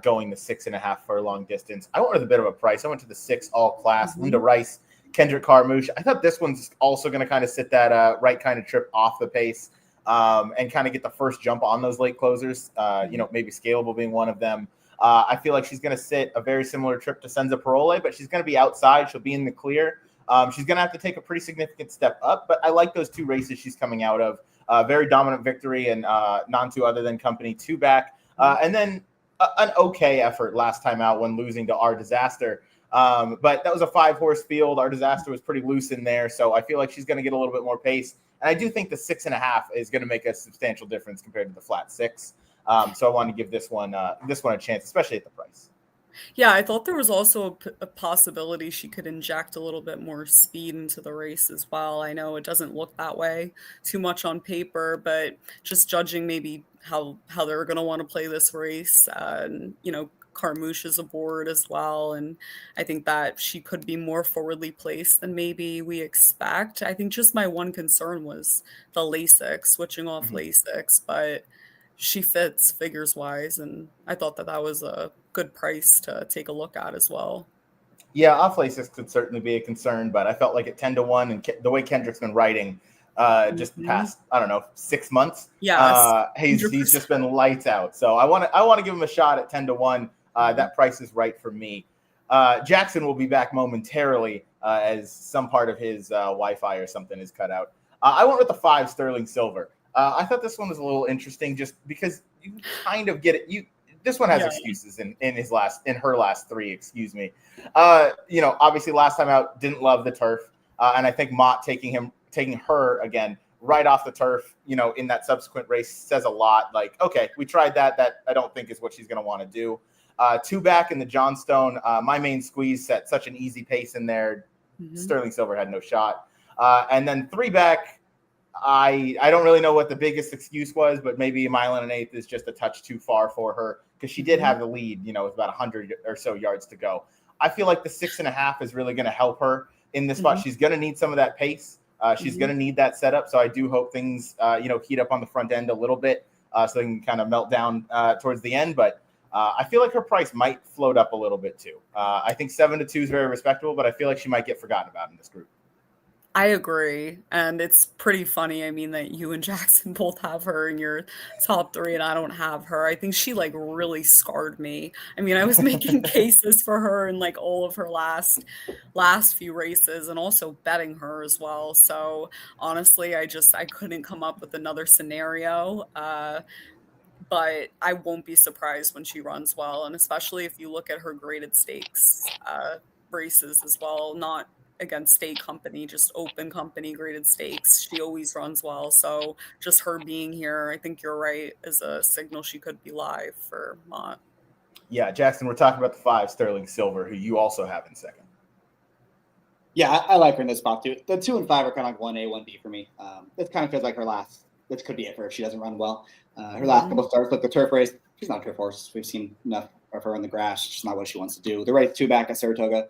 going the 6.5 for a long distance. I went with a bit of a price. I went to the 6 all class. Linda Rice, Kendrick Carmouche. I thought this one's also going to kind of sit that right kind of trip off the pace and kind of get the first jump on those late closers. Maybe Scalable being one of them. I feel like she's going to sit a very similar trip to Senza Parole, but she's going to be outside. She'll be in the clear. She's going to have to take a pretty significant step up, but I like those 2 races she's coming out of. Very dominant victory and none to other than company 2 back. And then an okay effort last time out when losing to Our Disaster. But that was a 5-horse field. Our Disaster was pretty loose in there, so I feel like she's going to get a little bit more pace. And I do think the 6.5 is going to make a substantial difference compared to the flat 6. So I want to give this one a chance, especially at the price. Yeah, I thought there was also a possibility she could inject a little bit more speed into the race as well. I know it doesn't look that way too much on paper, but just judging maybe how they're going to want to play this race, and Carmouche is aboard as well, and I think that she could be more forwardly placed than maybe we expect. I think just my one concern was the Lasix, switching off Lasix, but she fits figures wise, and I thought that was a good price to take a look at as well. Yeah, off Lasix could certainly be a concern, but I felt like at 10-1, and the way Kendrick's been riding just past, I don't know, 6 months. Yes, he's just been lights out. So I want to give him a shot at 10-1. That price is right for me. Jackson will be back momentarily as some part of his Wi-Fi or something is cut out. I went with the 5 Sterling Silver. I thought this one was a little interesting just because you kind of get it. This one has excuses in her last 3, excuse me. Obviously last time out didn't love the turf. And I think Mott taking her again right off the turf, in that subsequent race says a lot. Like, okay, we tried that. That I don't think is what she's going to want to do. 2 back in the Johnstone. My main squeeze set such an easy pace in there. Sterling Silver had no shot. And then 3 back. I don't really know what the biggest excuse was, but maybe 1 1/8 is just a touch too far for her because she did have the lead, with about 100 or so yards to go. I feel like the 6.5 is really going to help her in this spot. She's going to need some of that pace. She's going to need that setup. So I do hope things, heat up on the front end a little bit so they can kind of melt down towards the end. But I feel like her price might float up a little bit too. I think 7-2 is very respectable, but I feel like she might get forgotten about in this group. I agree. And it's pretty funny. I mean, that you and Jackson both have her in your top 3 and I don't have her. I think she really scarred me. I mean, I was making cases for her in all of her last few races and also betting her as well. So honestly, I couldn't come up with another scenario. But I won't be surprised when she runs well. And especially if you look at her graded stakes races as well, not against state company, just open company graded stakes. She always runs well. So just her being here, I think you're right, is a signal she could be live for Mott. Yeah, Jackson, we're talking about the 5 Sterling Silver, who you also have in second. Yeah, I like her in this spot too. The 2 and 5 are kind of like 1A, 1B for me. It kind of feels like her last. This could be it for her if she doesn't run well. Her last couple starts, like the turf race, she's not a turf horse. We've seen enough of her on the grass. She's not what she wants to do. The race 2 back at Saratoga,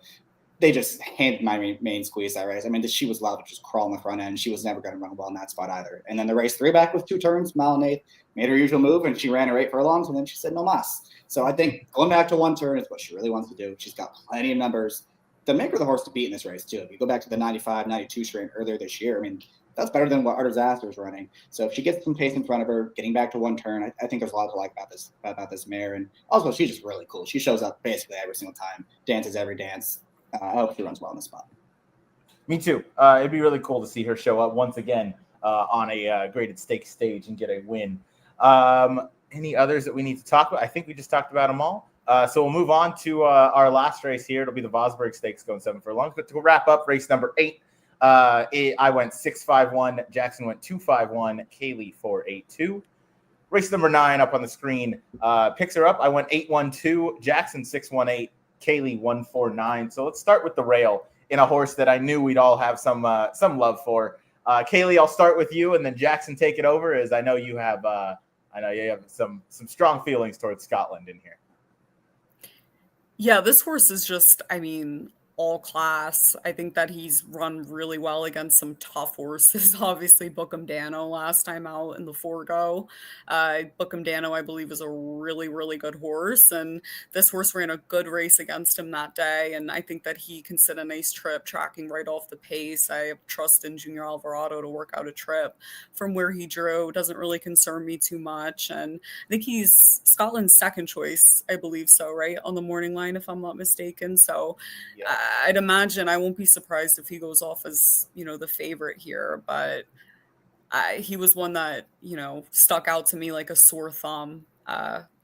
they just handed my main squeeze that race. I mean, she was allowed to just crawl on the front end. She was never going to run well in that spot either. And then the race 3 back with 2 turns, 1 1/8, made her usual move, and she ran her 8 furlongs, and then she said no mas. So I think going back to 1 turn is what she really wants to do. She's got plenty of numbers to make her the horse to beat in this race too. If you go back to the 95, 92 strain earlier this year, I mean, that's better than what Our Disaster is running. So if she gets some pace in front of her, getting back to 1 turn, I think there's a lot to like about this mare. And also, she's just really cool. She shows up basically every single time, dances every dance. I hope she runs well in this spot. Me too. It'd be really cool to see her show up once again on a graded stakes stage and get a win. Any others that we need to talk about? I think we just talked about them all. So we'll move on to our last race here. It'll be the Vosburgh Stakes going 7 furlongs. But to wrap up race number 8, I went 6-5-1. Jackson went 2-5-1. Kaylee 4-8-2. Race number 9 up on the screen picks her up. I went 8-1-2. Jackson 6-1-8. Kaylee 1-4-9. So let's start with the rail in a horse that I knew we'd all have some love for. Kaylee, I'll start with you, and then Jackson take it over, as I know you have some strong feelings towards Scotland in here. Yeah, this horse is just, all class. I think that he's run really well against some tough horses. Obviously, Bookham Dano last time out in the Forgo. Bookham Dano, I believe, is a really, really good horse. And this horse ran a good race against him that day. And I think that he can sit a nice trip tracking right off the pace. I have trust in Junior Alvarado to work out a trip from where he drew. It doesn't really concern me too much. And I think he's Scotland's second choice, I believe so, right? On the morning line, if I'm not mistaken. So yeah. I'd imagine I won't be surprised if he goes off as, the favorite here, but he was one that, stuck out to me like a sore thumb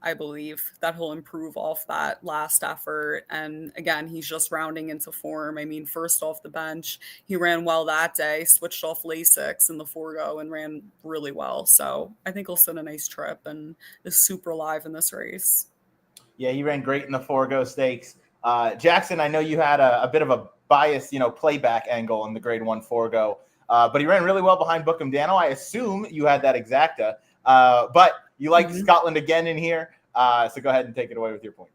I believe that he'll improve off that last effort. And again, he's just rounding into form. I mean, first off the bench, he ran well that day, switched off Lasix in the forego and ran really well. So I think he'll sit a nice trip and is super live in this race. Yeah, he ran great in the Forego Stakes. Jackson, I know you had a bit of a bias, playback angle in the Grade 1 Forego, but he ran really well behind Bookham Dano. I assume you had that exacta, but you like Scotland again in here, so go ahead and take it away with your points.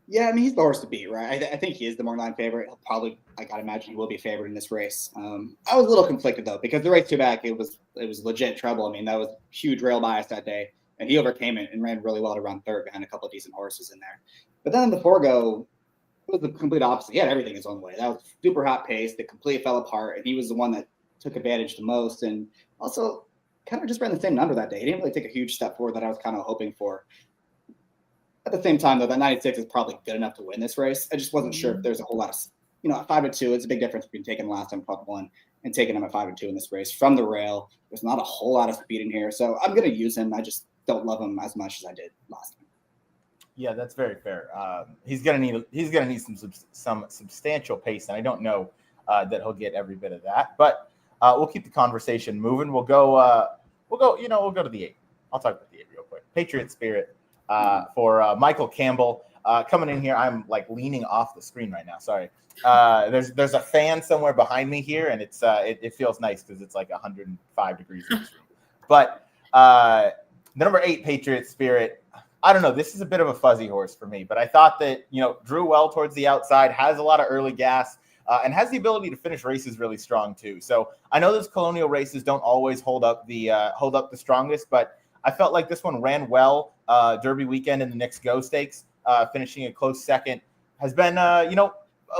Yeah, I mean, he's the horse to beat, right? I think he is the morning line favorite. He'll probably, I gotta imagine he will be a favorite in this race. I was a little conflicted though, because the race 2 back, it was legit trouble. I mean, that was huge rail bias that day, and he overcame it and ran really well to run third behind a couple of decent horses in there. But then in the Forego, it was the complete opposite. He had everything his own way. That was super hot pace that completely fell apart, and he was the one that took advantage the most, and also kind of just ran the same number that day. He didn't really take a huge step forward that I was kind of hoping for. At the same time, though, that 96 is probably good enough to win this race. I just wasn't sure if there's a whole lot of, at 5-2, it's a big difference between taking last time Club 1 and taking him at 5-2 in this race from the rail. There's not a whole lot of speed in here, so I'm going to use him. I just don't love him as much as I did last time. Yeah, that's very fair. He's gonna need some substantial pace, and I don't know that he'll get every bit of that. But we'll keep the conversation moving. We'll go to the 8. I'll talk about the 8 real quick. Patriot Spirit for Michael Campbell coming in here. I'm like leaning off the screen right now. Sorry. There's a fan somewhere behind me here, and it feels nice because it's like 105 degrees in this room. But the number 8 Patriot Spirit. I don't know. This is a bit of a fuzzy horse for me, but I thought that, drew well towards the outside, has a lot of early gas, and has the ability to finish races really strong too. So I know those colonial races don't always hold up the strongest, but I felt like this one ran well. Derby weekend in the Knicks Go Stakes, finishing a close second, has been, a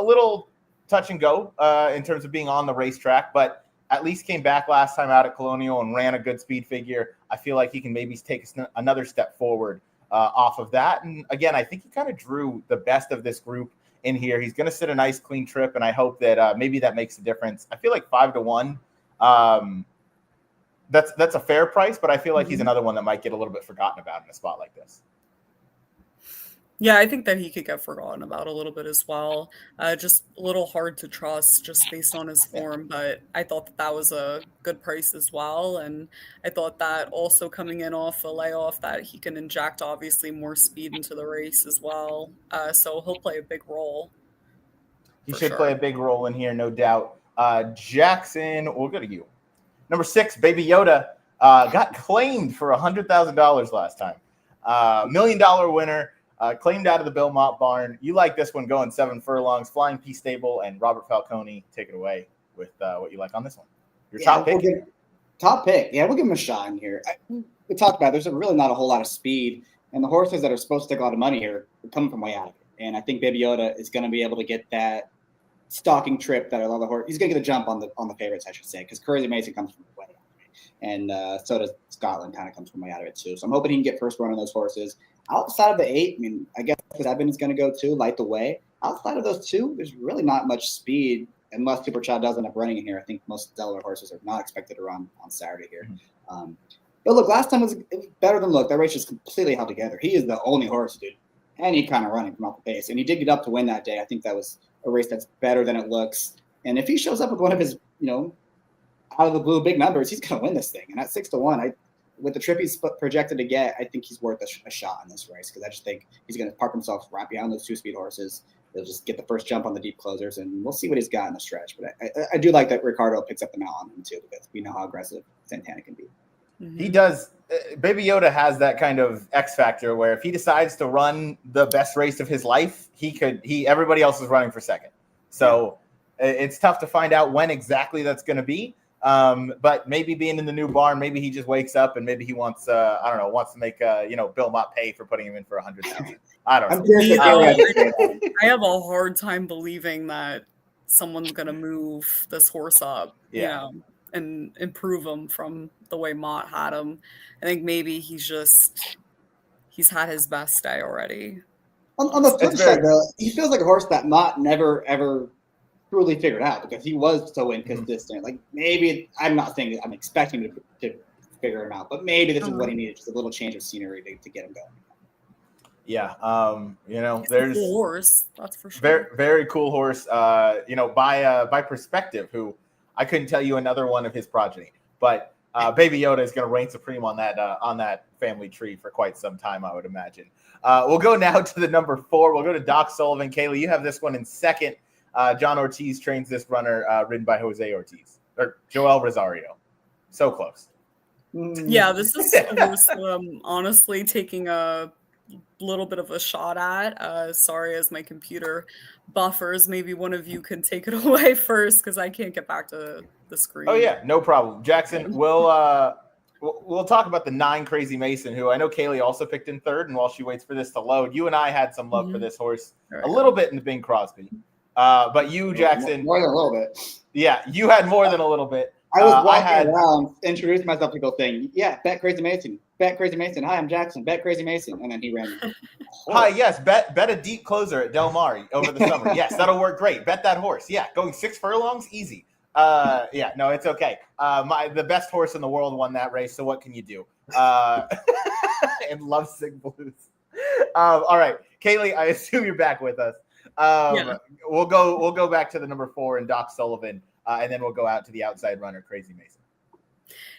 little touch and go in terms of being on the racetrack, but at least came back last time out at Colonial and ran a good speed figure. I feel like he can maybe take another step forward off of that. And again, I think he kind of drew the best of this group in here. He's going to sit a nice clean trip, and I hope that maybe that makes a difference. I feel like 5-1. That's a fair price, but I feel like he's another one that might get a little bit forgotten about in a spot like this. Yeah, I think that he could get forgotten about a little bit as well. Just a little hard to trust just based on his form, but I thought that was a good price as well. And I thought that also coming in off a layoff that he can inject obviously more speed into the race as well. So he'll play a big role. He should play a big role in here, no doubt. Jackson, we'll go to you. Number 6, Baby Yoda, got claimed for $100,000 last time. $1 million winner. Claimed out of the Belmont barn. You like this one going 7 furlongs, Flying P Stable, and Robert Falcone. Take it away with what you like on this one. Your top pick? Top pick. Yeah, we'll give him a shot in here. We talked about there's really not a whole lot of speed, and the horses that are supposed to take a lot of money here are coming from way out of it. And I think Baby Yoda is going to be able to get that stalking trip that a lot of the horses. He's going to get the jump on the favorites, I should say, because Crazy Mason comes from way out of it, and so does Scotland. Kind of comes from way out of it too. So I'm hoping he can get first run on those horses. Outside of the 8, I mean, I guess Evans is going to go too, light the way. Outside of those 2, there's really not much speed unless Super Child does end up running in here. I think most Delaware horses are not expected to run on Saturday here. But look, last time it was better than look. That race just completely held together. He is the only horse, dude, any kind of running from off the pace. And he did get up to win that day. I think that was a race that's better than it looks. And if he shows up with one of his, out of the blue big numbers, he's going to win this thing. And at 6-1, with the trip he's projected to get, I think he's worth a shot in this race because I just think he's going to park himself right behind those 2 speed horses. He'll just get the first jump on the deep closers, and we'll see what he's got in the stretch. But I do like that Ricardo picks up the mount on him too because we know how aggressive Santana can be. He does. Baby Yoda has that kind of X factor where if he decides to run the best race of his life, everybody else is running for second. So it's tough to find out when exactly that's going to be. But maybe being in the new barn, maybe he just wakes up and maybe he wants to make Belmont pay for putting him in for $100,000. I don't know. I have a hard time believing that someone's gonna move this horse up, and improve him from the way Mott had him. I think maybe he's had his best day already. On the flip side, though, he feels like a horse that Mott never ever truly figured out because he was so inconsistent. Like maybe I'm not saying I'm expecting to figure him out, but maybe this is what he needed, just a little change of scenery to get him going. Yeah. He's a There's cool horse, that's for sure. very, very cool horse. By perspective, who I couldn't tell you another one of his progeny, but Baby Yoda is going to reign supreme on that family tree for quite some time, I would imagine. We'll go now to the number 4. We'll go to Doc Sullivan. Kaylee, you have this one in second. John Ortiz trains this runner, ridden by Jose Ortiz or Joel Rosario. So close. Yeah, this is a horse that I'm honestly taking a little bit of a shot at. Sorry, as my computer buffers, maybe one of you can take it away first because I can't get back to the screen. Oh yeah, no problem. Jackson, we'll talk about the 9 Crazy Mason, who I know Kaylee also picked in third. And while she waits for this to load, you and I had some love for this horse a little bit in the Bing Crosby. But you, Jackson, more than a little bit. Yeah, you had more than a little bit. I was walking around, introduced myself to people saying, "Yeah, bet Crazy Mason, bet Crazy Mason. Hi, I'm Jackson, bet Crazy Mason," and then he ran. Hi, yes, bet a deep closer at Del Mar over the summer. Yes, that'll work great. Bet that horse. Yeah, going 6 furlongs, easy. Yeah, no, it's okay. The best horse in the world won that race, so what can you do? And Love Sick Blues. All right, Kaylee, I assume you're back with us. Yeah. We'll go back to the number 4 and Doc Sullivan, and then we'll go out to the outside runner, Crazy Mason.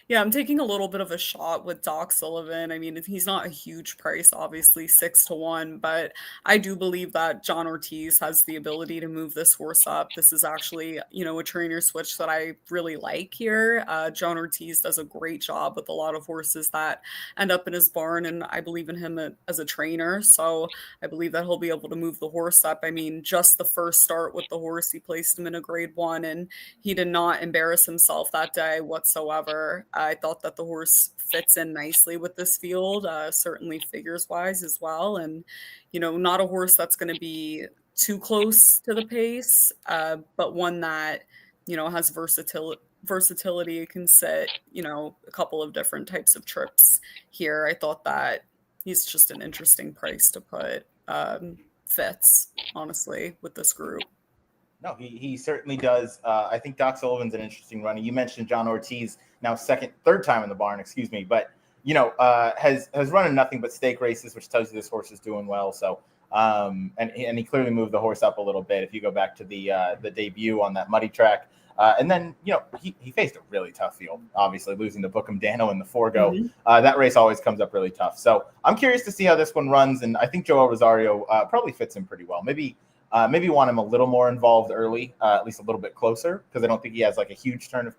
Yeah, I'm taking a little bit of a shot with Doc Sullivan. I mean, he's not a huge price, obviously 6-1, but I do believe that John Ortiz has the ability to move this horse up. This is actually, a trainer switch that I really like here. John Ortiz does a great job with a lot of horses that end up in his barn, and I believe in him as a trainer. So I believe that he'll be able to move the horse up. I mean, just the first start with the horse, he placed him in a grade 1, and he did not embarrass himself that day whatsoever. I thought that the horse fits in nicely with this field, certainly figures-wise as well. And, not a horse that's going to be too close to the pace, but one that, has versatility. It can sit, a couple of different types of trips here. I thought that he's just an interesting price to put. Fits, honestly, with this group. No, he certainly does. I think Doc Sullivan's an interesting runner. You mentioned John Ortiz, now third time in the barn, but has run in nothing but stake races, which tells you this horse is doing well. So, and he clearly moved the horse up a little bit. If you go back to the debut on that muddy track, and then he faced a really tough field. Obviously, losing to Bookham Dano in the Forgo, that race always comes up really tough. So I'm curious to see how this one runs, and I think Joel Rosario probably fits him pretty well. Maybe want him a little more involved early, at least a little bit closer, because I don't think he has like a huge turn of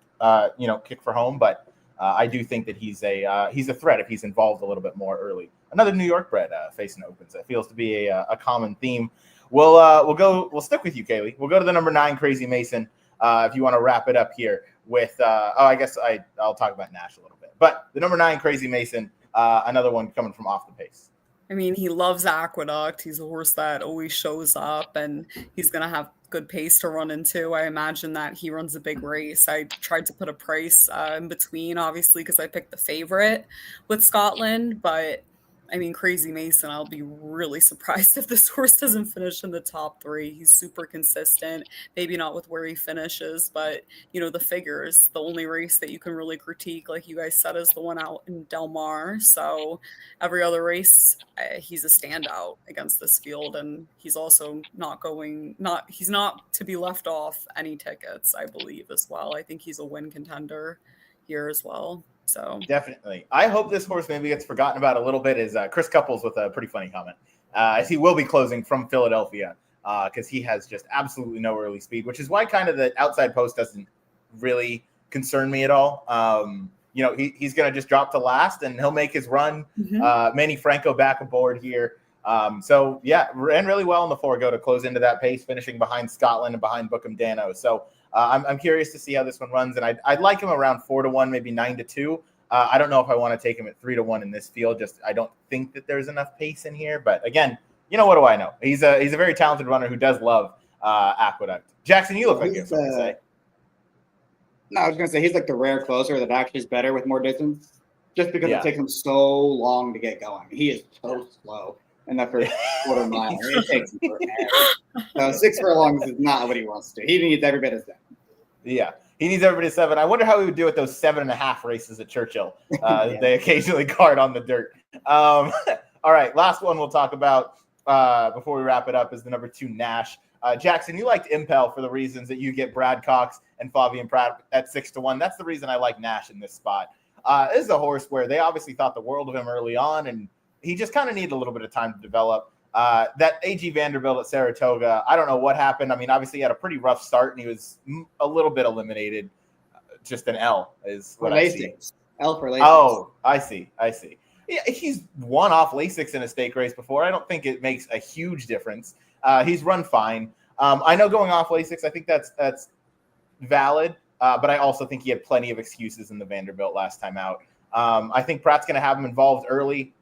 kick for home. But I do think that he's a threat if he's involved a little bit more early. Another New York bred facing opens. That feels to be a common theme. We'll stick with you, Kaylee. We'll go to the number 9 Crazy Mason. If you want to wrap it up here with I guess I'll talk about Nash a little bit. But the number 9 Crazy Mason, another one coming from off the pace. I mean, he loves Aqueduct. He's a horse that always shows up, and he's going to have good pace to run into. I imagine that he runs a big race. I tried to put a price in between, obviously, because I picked the favorite with Scotland, but I mean, Crazy Mason, I'll be really surprised if this horse doesn't finish in the top 3. He's super consistent, maybe not with where he finishes, but, the figures, the only race that you can really critique, like you guys said, is the one out in Del Mar. So every other race, he's a standout against this field, and he's also he's not to be left off any tickets, I believe, as well. I think he's a win contender here as well. So definitely. I hope this horse maybe gets forgotten about a little bit is Chris Couples with a pretty funny comment. As he will be closing from Philadelphia because he has just absolutely no early speed, which is why kind of the outside post doesn't really concern me at all. He's going to just drop to last and he'll make his run. Manny Franco back aboard here. So yeah, ran really well in the Forgo to close into that pace, finishing behind Scotland and behind Bookham Dano. So I'm curious to see how this one runs, and I'd like him around 4-1, maybe 9-2. I don't know if I want to take him at 3-1 in this field. Just I don't think that there's enough pace in here. But again, what do I know? He's a very talented runner who does love Aqueduct. Jackson, you look like you have something to say. No, I was going to say he's like the rare closer that actually is better with more distance, just because it takes him so long to get going. He is so slow in that first quarter mile. It takes him forever. So 6 furlongs is not what he wants to do. He needs every bit of 7. Yeah, he needs every bit of 7. I wonder how he would do with those 7.5 races at Churchill. They occasionally guard on the dirt. All All right, last one we'll talk about before we wrap it up is the number 2 Nash. Jackson, you liked Impel for the reasons that you get Brad Cox and Fabian Pratt at 6-1. That's the reason I like Nash in this spot. This is a horse where they obviously thought the world of him early on, and he just kind of needed a little bit of time to develop. That A.G. Vanderbilt at Saratoga, I don't know what happened. I mean, obviously he had a pretty rough start, and he was a little bit eliminated. Just an L is what I see. L for Lasix. Oh, I see. Yeah, he's won off Lasix in a stake race before. I don't think it makes a huge difference. He's run fine. I know going off Lasix, I think that's valid, but I also think he had plenty of excuses in the Vanderbilt last time out. I think Pratt's going to have him involved early.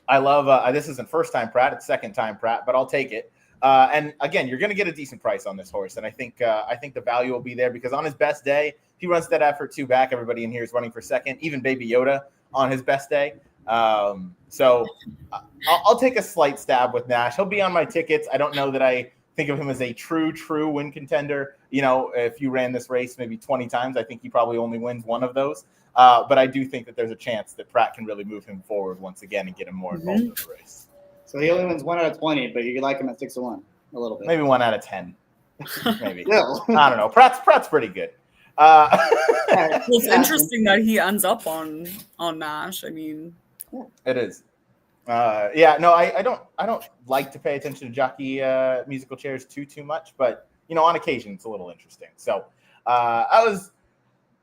I love this isn't first time Pratt, it's second time Pratt, but I'll take it. And again, you're going to get a decent price on this horse, and I think the value will be there because on his best day, he runs that effort 2 back. Everybody in here is running for second, even Baby Yoda on his best day. So I'll take a slight stab with Nash. He'll be on my tickets. I don't know that I think of him as a true win contender. You know, if you ran this race maybe 20 times, I think he probably only wins one of those. But I do think that there's a chance that Pratt can really move him forward once again and get him more involved in the race. So he only wins 1 out of 20, but you like him at 6-1 a little bit. Maybe 1 out of 10. Maybe. No. I don't know. Pratt's pretty good. Well, it's interesting that he ends up on Nash. I mean, it is. I don't like to pay attention to jockey musical chairs too much, but on occasion it's a little interesting. So I was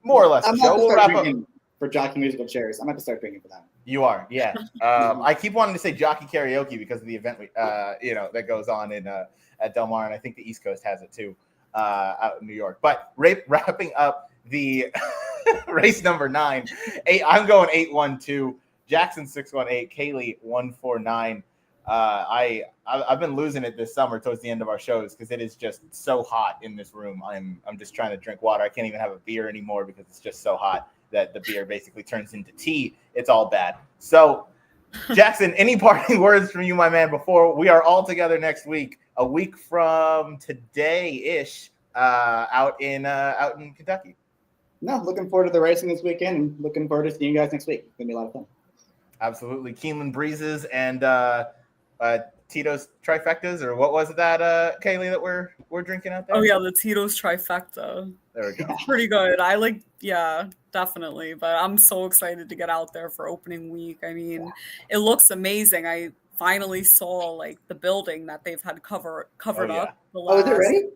more or less. We'll wrap up for jockey musical chairs. I'm going to start drinking for that. You are, yeah. I keep wanting to say jockey karaoke because of the event that goes on in at Del Mar, and I think the East Coast has it too out in New York. But wrapping up the race number 9, I'm going 8-1-2. Jackson 618, Kaylee 149. I've been losing it this summer towards the end of our shows because it is just so hot in this room. I'm just trying to drink water. I can't even have a beer anymore because it's just so hot that the beer basically turns into tea. It's all bad. So, Jackson, any parting words from you, my man, before we are all together next week, a week from today-ish, out in Kentucky? No, looking forward to the racing this weekend and looking forward to seeing you guys next week. It's going to be a lot of fun. Absolutely. Keeneland Breezes and Tito's Trifectas, or what was it that, Kaylee, that we're drinking out there? Oh, yeah, the Tito's Trifecta. There we go. Pretty good. Definitely. But I'm so excited to get out there for opening week. I mean, It looks amazing. I finally saw, the building that they've had covered up. Is it ready?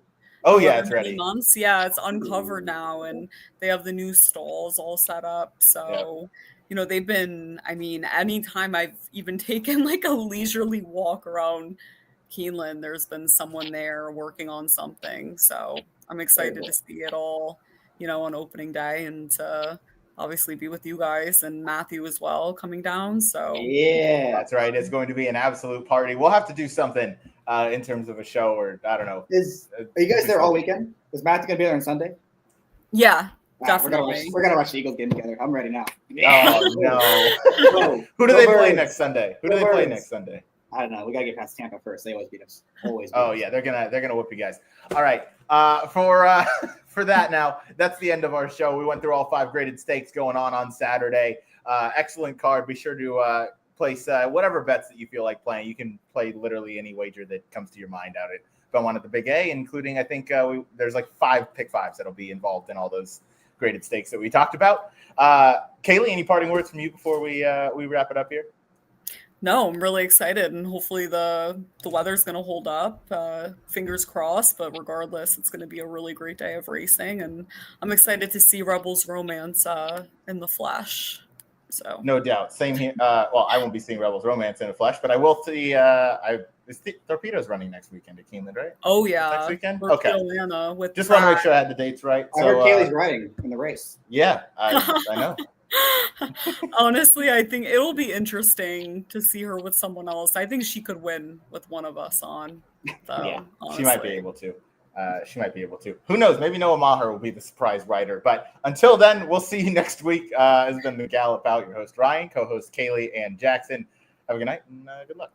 Oh, yeah, it's ready. Months. Yeah, it's uncovered now, and they have the new stalls all set up. So... Yeah. They've been, anytime I've even taken a leisurely walk around Keeneland, there's been someone there working on something. So I'm excited to see it all, on opening day and to obviously be with you guys and Matthew as well coming down. So yeah, that's right. It's going to be an absolute party. We'll have to do something in terms of a show or I don't know. Are you guys there all weekend? Is Matthew going to be there on Sunday? Yeah. Definitely. We're gonna watch the Eagles game together. I'm ready now. Oh no! Who do they play next Sunday? I don't know. We gotta get past Tampa first. They always beat us. Yeah, they're gonna whoop you guys. All right. For that now, that's the end of our show. We went through all 5 graded stakes going on Saturday. Excellent card. Be sure to place whatever bets that you feel like playing. You can play literally any wager that comes to your mind out at Belmont at the Big A, including I think there's 5 pick 5s that'll be involved in all those graded stakes that we talked about. Kaylee, any parting words from you before we wrap it up here? No, I'm really excited, and hopefully the weather's going to hold up. Fingers crossed, but regardless, it's going to be a really great day of racing, and I'm excited to see Rebels Romance in the flesh. So no doubt, same here. I won't be seeing Rebels Romance in the flesh, but I will see. Torpedo's running next weekend at Keeneland, right? Oh yeah, next weekend. We're okay. Just want to make sure I had the dates right. I heard Kaylee's riding in the race. Yeah, I know. Honestly, I think it'll be interesting to see her with someone else. I think she could win with one of us on. So, yeah, honestly. She might be able to. Who knows? Maybe Noah Maher will be the surprise rider. But until then, we'll see you next week. This has been the Gallop Out. Your host Ryan, co-host Kaylee and Jackson. Have a good night and good luck.